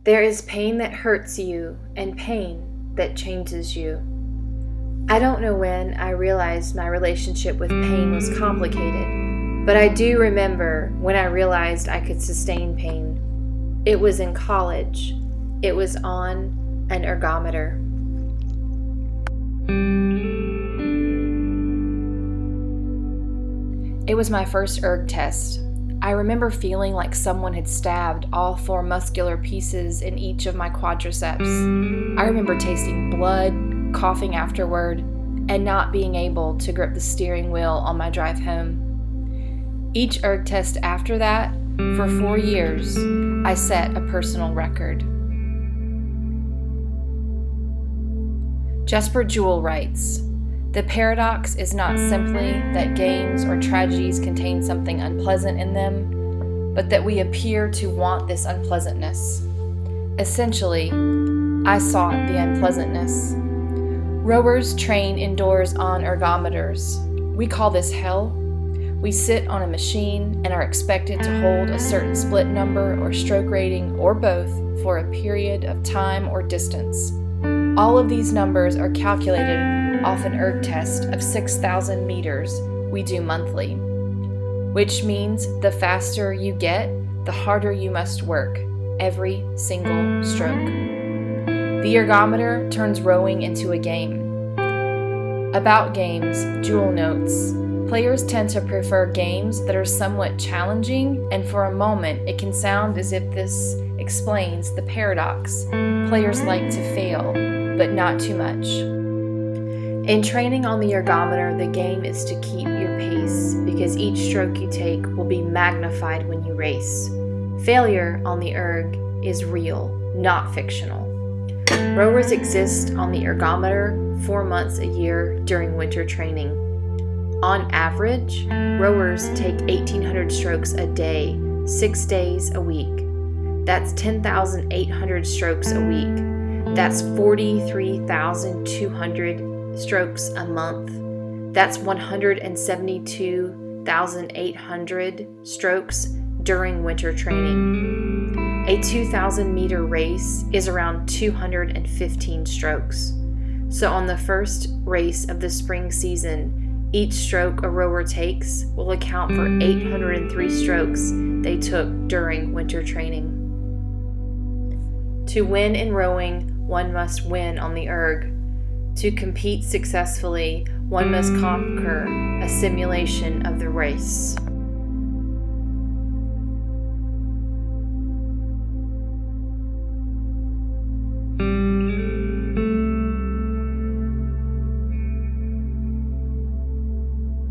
There is pain that hurts you and pain that changes you. I don't know when I realized my relationship with pain was complicated, but I do remember when I realized I could sustain pain. It was in college. It was on an ergometer. It was my first erg test. I remember feeling like someone had stabbed all 4 muscular pieces in each of my quadriceps. I remember tasting blood, coughing afterward, and not being able to grip the steering wheel on my drive home. Each erg test after that, for 4 years, I set a personal record. Jesper Juul writes, "The paradox is not simply that games or tragedies contain something unpleasant in them, but that we appear to want this unpleasantness. Essentially, I sought the unpleasantness. Rowers train indoors on ergometers. We call this hell. We sit on a machine and are expected to hold a certain split number or stroke rating or both for a period of time or distance. All of these numbers are calculated off an erg test of 6,000 meters we do monthly, which means the faster you get, the harder you must work every single stroke. The ergometer turns rowing into a game." About games, Juul notes, "Players tend to prefer games that are somewhat challenging, and for a moment it can sound as if this explains the paradox. Players like to fail, but not too much. In training on the ergometer, the game is to keep your pace, because each stroke you take will be magnified when you race. Failure on the erg is real, not fictional. Rowers exist on the ergometer 4 months a year during winter training. On average, rowers take 1,800 strokes a day, 6 days a week. That's 10,800 strokes a week. That's 43,200 strokes a month. That's 172,800 strokes during winter training. A 2,000 meter race is around 215 strokes. So on the first race of the spring season, each stroke a rower takes will account for 803 strokes they took during winter training. To win in rowing, one must win on the erg. To compete successfully, one must conquer a simulation of the race."